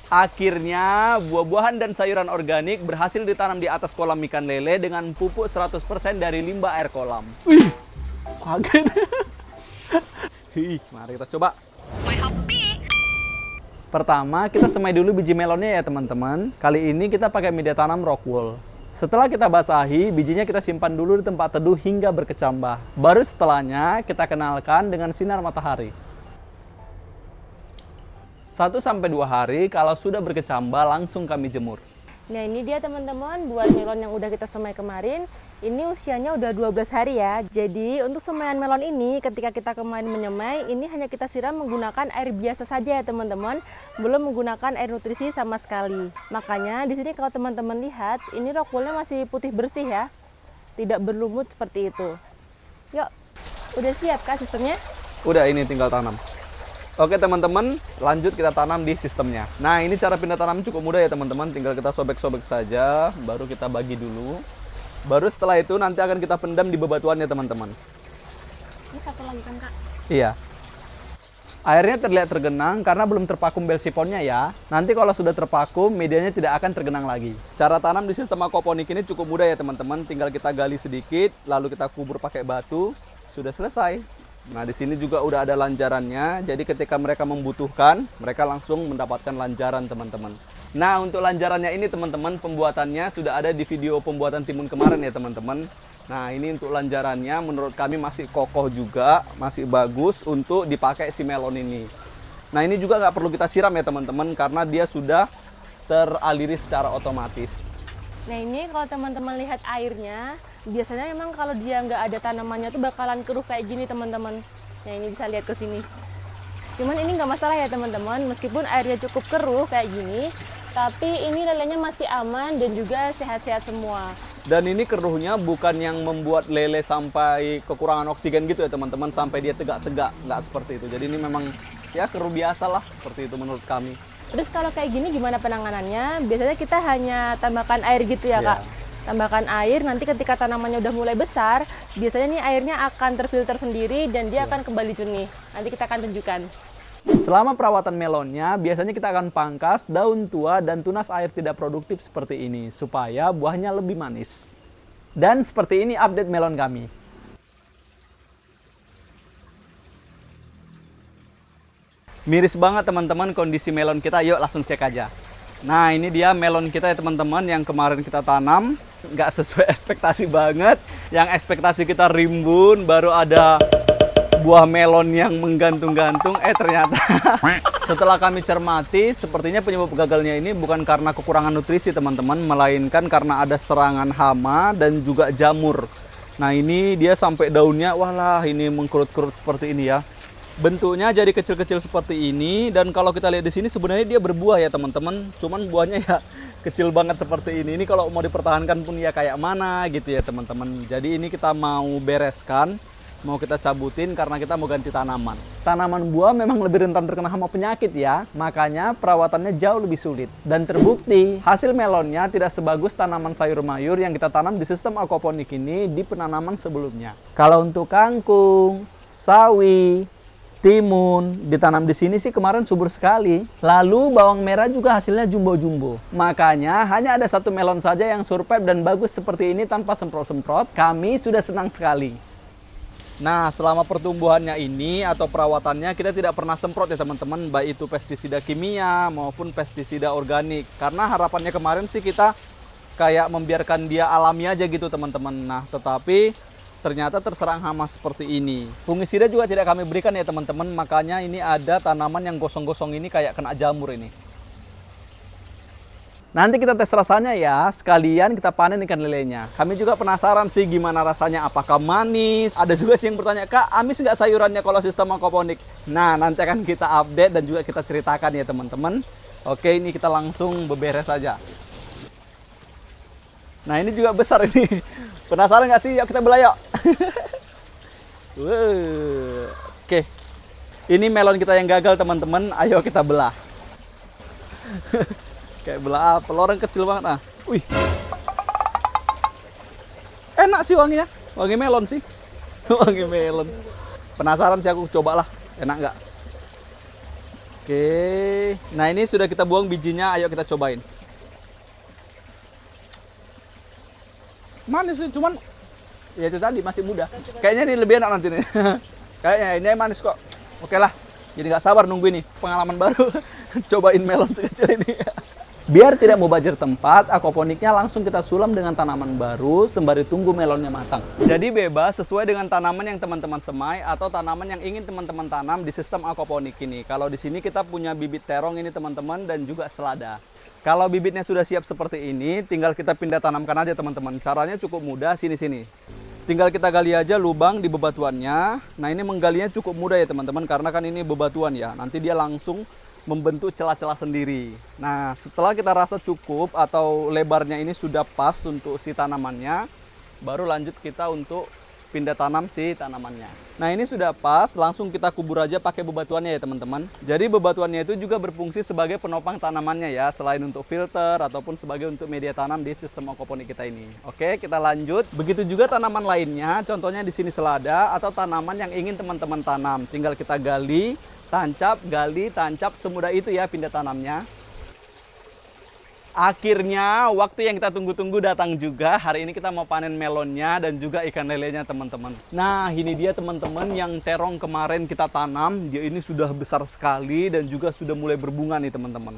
Akhirnya, buah-buahan dan sayuran organik berhasil ditanam di atas kolam ikan lele dengan pupuk 100% dari limbah air kolam. Wih, kaget. Mari kita coba. Pertama, kita semai dulu biji melonnya ya teman-teman. Kali ini kita pakai media tanam Rockwool. Setelah kita basahi, bijinya kita simpan dulu di tempat teduh hingga berkecambah. Baru setelahnya, kita kenalkan dengan sinar matahari. 1-2 hari, kalau sudah berkecambah langsung kami jemur. Nah ini dia teman-teman, buat melon yang udah kita semai kemarin. Ini usianya udah 12 hari ya. Jadi untuk semaian melon ini ketika kita kemarin menyemai, ini hanya kita siram menggunakan air biasa saja ya teman-teman. Belum menggunakan air nutrisi sama sekali. Makanya di sini kalau teman-teman lihat, ini rockwoolnya masih putih bersih ya. Tidak berlumut seperti itu. Yuk, udah siap kah sistemnya? Udah, ini tinggal tanam. Oke teman-teman, lanjut kita tanam di sistemnya. Nah ini cara pindah tanam cukup mudah ya teman-teman. Tinggal kita sobek-sobek saja, baru kita bagi dulu. Baru setelah itu nanti akan kita pendam di bebatuannya teman-teman. Ini satu lagi kan kak? Iya. Airnya terlihat tergenang karena belum terpakum bel sifonnya ya. Nanti kalau sudah terpakum, medianya tidak akan tergenang lagi. Cara tanam di sistem aquaponik ini cukup mudah ya teman-teman. Tinggal kita gali sedikit, lalu kita kubur pakai batu, sudah selesai. Nah, di sini juga udah ada lanjarannya. Jadi ketika mereka membutuhkan, mereka langsung mendapatkan lanjaran, teman-teman. Nah, untuk lanjarannya ini, teman-teman, pembuatannya sudah ada di video pembuatan timun kemarin ya, teman-teman. Nah, ini untuk lanjarannya menurut kami masih kokoh juga, masih bagus untuk dipakai si melon ini. Nah, ini juga nggak perlu kita siram ya, teman-teman, karena dia sudah teraliri secara otomatis. Nah ini kalau teman-teman lihat airnya, biasanya memang kalau dia nggak ada tanamannya tuh bakalan keruh kayak gini teman-teman. Nah ini bisa lihat ke sini. Cuman ini nggak masalah ya teman-teman, meskipun airnya cukup keruh kayak gini, tapi ini lelenya masih aman dan juga sehat-sehat semua. Dan ini keruhnya bukan yang membuat lele sampai kekurangan oksigen gitu ya teman-teman, sampai dia tegak-tegak, nggak seperti itu. Jadi ini memang ya keruh biasa lah, seperti itu menurut kami. Terus kalau kayak gini gimana penanganannya? Biasanya kita hanya tambahkan air gitu ya kak? Tambahkan air, nanti ketika tanamannya udah mulai besar, biasanya nih airnya akan terfilter sendiri dan dia akan kembali jernih. Nanti kita akan tunjukkan. Selama perawatan melonnya, biasanya kita akan pangkas daun tua dan tunas air tidak produktif seperti ini, supaya buahnya lebih manis. Dan seperti ini update melon kami. Miris banget teman-teman kondisi melon kita, yuk langsung cek aja. Nah ini dia melon kita ya teman-teman yang kemarin kita tanam. Nggak sesuai ekspektasi banget. Yang ekspektasi kita rimbun, baru ada buah melon yang menggantung-gantung. Ternyata setelah kami cermati, sepertinya penyebab gagalnya ini bukan karena kekurangan nutrisi teman-teman, melainkan karena ada serangan hama dan juga jamur. Nah ini dia sampai daunnya, walah ini mengkerut-kerut seperti ini ya. Bentuknya jadi kecil-kecil seperti ini, dan kalau kita lihat di sini sebenarnya dia berbuah ya teman-teman. Cuman buahnya ya kecil banget seperti ini. Ini kalau mau dipertahankan pun ya kayak mana gitu ya teman-teman. Jadi ini kita mau bereskan, mau kita cabutin karena kita mau ganti tanaman. Tanaman buah memang lebih rentan terkena hama penyakit ya, makanya perawatannya jauh lebih sulit. Dan terbukti hasil melonnya tidak sebagus tanaman sayur mayur yang kita tanam di sistem aquaponik ini di penanaman sebelumnya. Kalau untuk kangkung, sawi, timun ditanam di sini sih kemarin subur sekali. Lalu bawang merah juga hasilnya jumbo-jumbo. Makanya hanya ada satu melon saja yang survive dan bagus seperti ini tanpa semprot-semprot. Kami sudah senang sekali. Nah, selama pertumbuhannya ini atau perawatannya kita tidak pernah semprot ya teman-teman, baik itu pestisida kimia maupun pestisida organik. Karena harapannya kemarin sih kita kayak membiarkan dia alami aja gitu teman-teman. Nah, tetapi ternyata terserang hama seperti ini. Fungisida juga tidak kami berikan ya teman-teman, makanya ini ada tanaman yang gosong-gosong ini kayak kena jamur ini. Nanti kita tes rasanya ya, sekalian kita panen ikan lelenya. Kami juga penasaran sih gimana rasanya, apakah manis? Ada juga sih yang bertanya, Kak, amis nggak sayurannya kalau sistem aquaponik? Nah, nanti akan kita update dan juga kita ceritakan ya teman-teman. Oke, ini kita langsung beberes saja. Nah, ini juga besar ini. Penasaran nggak sih? Yuk kita belah yuk. Oke. Ini melon kita yang gagal teman-teman. Ayo kita belah. Kayak belah apa? Loreng kecil banget. Nah. Wih. Enak sih wanginya. Wangi melon sih. Wangi melon. Penasaran sih aku, cobalah. Enak nggak? Oke. Nah, ini sudah kita buang bijinya, ayo kita cobain. Manis sih, cuman ya itu tadi masih muda. Kayaknya ini lebih enak nanti nih. Kayaknya ini manis kok. Oke lah. Jadi nggak sabar nunggu ini pengalaman baru. Cobain melon sekecil ini. Biar tidak mubazir tempat, aquaponiknya langsung kita sulam dengan tanaman baru sembari tunggu melonnya matang. Jadi bebas sesuai dengan tanaman yang teman-teman semai atau tanaman yang ingin teman-teman tanam di sistem aquaponik ini. Kalau di sini kita punya bibit terong ini teman-teman dan juga selada. Kalau bibitnya sudah siap seperti ini, tinggal kita pindah tanamkan aja teman-teman. Caranya cukup mudah, sini-sini. Tinggal kita gali aja lubang di bebatuannya. Nah, ini menggalinya cukup mudah ya teman-teman karena kan ini bebatuan ya. Nanti dia langsung membentuk celah-celah sendiri. Nah, setelah kita rasa cukup atau lebarnya ini sudah pas untuk si tanamannya, baru lanjut kita untuk pindah tanam si tanamannya. Nah, ini sudah pas, langsung kita kubur aja pakai bebatuannya ya teman-teman. Jadi bebatuannya itu juga berfungsi sebagai penopang tanamannya ya, selain untuk filter ataupun sebagai untuk media tanam di sistem aquaponik kita ini. Oke, kita lanjut. Begitu juga tanaman lainnya, contohnya di sini selada atau tanaman yang ingin teman-teman tanam. Tinggal kita gali, tancap, gali, tancap, semudah itu ya pindah tanamnya. Akhirnya waktu yang kita tunggu-tunggu datang juga. Hari ini kita mau panen melonnya dan juga ikan lelenya teman-teman. Nah, ini dia teman-teman yang terong kemarin kita tanam. Dia ini sudah besar sekali dan juga sudah mulai berbunga nih teman-teman.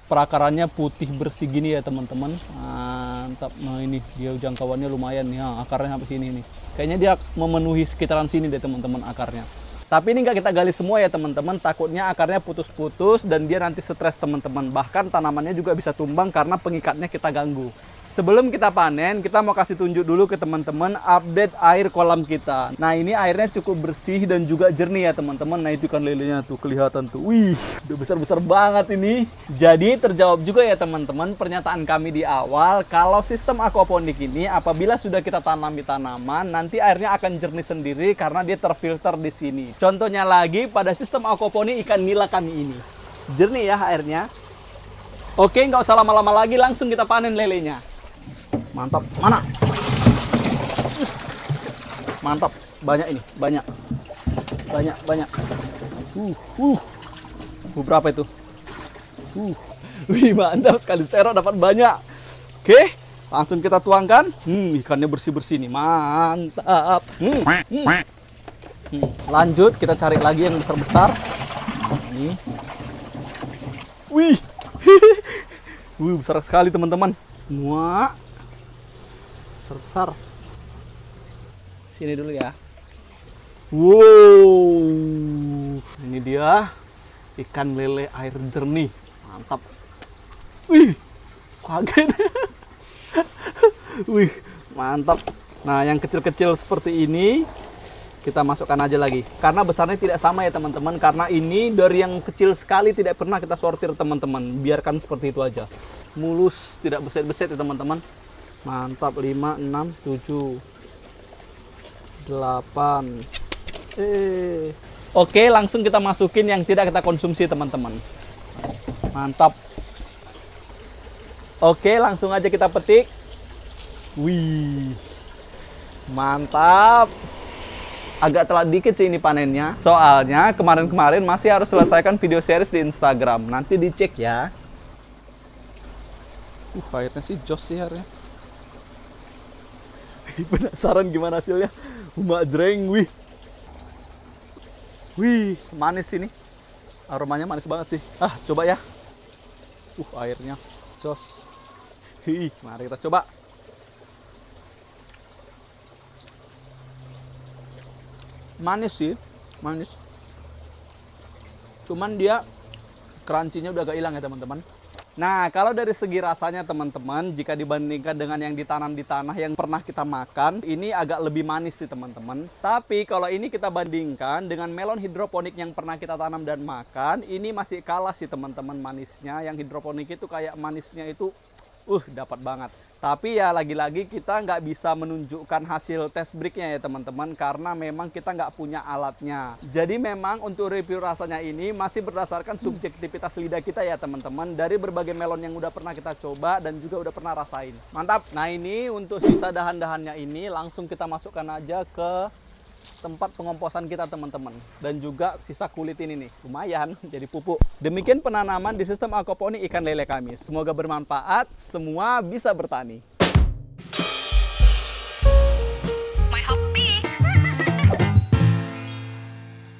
Perakarannya putih bersih gini ya teman-teman. Mantap. Nah, ini dia jangkauannya lumayan nih. Nah, akarnya sampai sini nih. Kayaknya dia memenuhi sekitaran sini deh teman-teman akarnya. Tapi ini nggak kita gali semua ya teman-teman, takutnya akarnya putus-putus dan dia nanti stres teman-teman. Bahkan tanamannya juga bisa tumbang karena pengikatnya kita ganggu. Sebelum kita panen, kita mau kasih tunjuk dulu ke teman-teman update air kolam kita. Nah, ini airnya cukup bersih dan juga jernih ya teman-teman. Nah, itu kan lelenya tuh kelihatan tuh. Wih, udah besar-besar banget ini. Jadi terjawab juga ya teman-teman pernyataan kami di awal, kalau sistem aquaponik ini apabila sudah kita tanam di tanaman, nanti airnya akan jernih sendiri karena dia terfilter di sini. Contohnya lagi pada sistem aquaponik ikan nila kami ini. Jernih ya airnya. Oke, nggak usah lama-lama lagi, langsung kita panen lelenya. Mantap, mana? Mantap, banyak ini, banyak. Berapa itu? Wih, mantap sekali, serok dapat banyak. Oke, langsung kita tuangkan. Ikannya bersih-bersih nih, mantap. Lanjut, kita cari lagi yang besar-besar. Ini. Wih, besar sekali teman-teman. Wah. Besar. Sini dulu ya. Wow. Ini dia ikan lele air jernih. Mantap. Wih. Kaget. Wih, mantap. Nah, yang kecil-kecil seperti ini kita masukkan aja lagi. Karena besarnya tidak sama ya teman-teman. Karena ini dari yang kecil sekali tidak pernah kita sortir teman-teman. Biarkan seperti itu aja. Mulus, tidak beset-beset ya teman-teman. Mantap, 5, 6, 7, 8. Oke, langsung kita masukin yang tidak kita konsumsi teman-teman. Mantap. Oke, langsung aja kita petik. Wih, mantap. Agak telat dikit sih ini panennya. Soalnya kemarin-kemarin masih harus selesaikan video series di Instagram. Nanti dicek ya. Airnya sih jos sih airnya. Penasaran gimana hasilnya? Umak jreng, wih. Wih, manis ini. Aromanya manis banget sih. Coba ya. Airnya jos. Mari kita coba. Manis sih, manis. Cuman dia crunchy-nya udah agak hilang ya teman-teman. Nah, kalau dari segi rasanya teman-teman, jika dibandingkan dengan yang ditanam di tanah yang pernah kita makan, ini agak lebih manis sih teman-teman. Tapi kalau ini kita bandingkan dengan melon hidroponik yang pernah kita tanam dan makan, ini masih kalah sih teman-teman manisnya. Yang hidroponik itu kayak manisnya itu dapat banget. Tapi ya lagi-lagi kita nggak bisa menunjukkan hasil test breaknya ya teman-teman, karena memang kita nggak punya alatnya. Jadi memang untuk review rasanya ini masih berdasarkan subjektivitas lidah kita ya teman-teman, dari berbagai melon yang udah pernah kita coba dan juga udah pernah rasain. Mantap. Nah, ini untuk sisa dahan-dahannya ini langsung kita masukkan aja ke tempat pengomposan kita teman-teman. Dan juga sisa kulit ini nih, lumayan jadi pupuk. Demikian penanaman di sistem aquaponik ikan lele kami. Semoga bermanfaat, semua bisa bertani.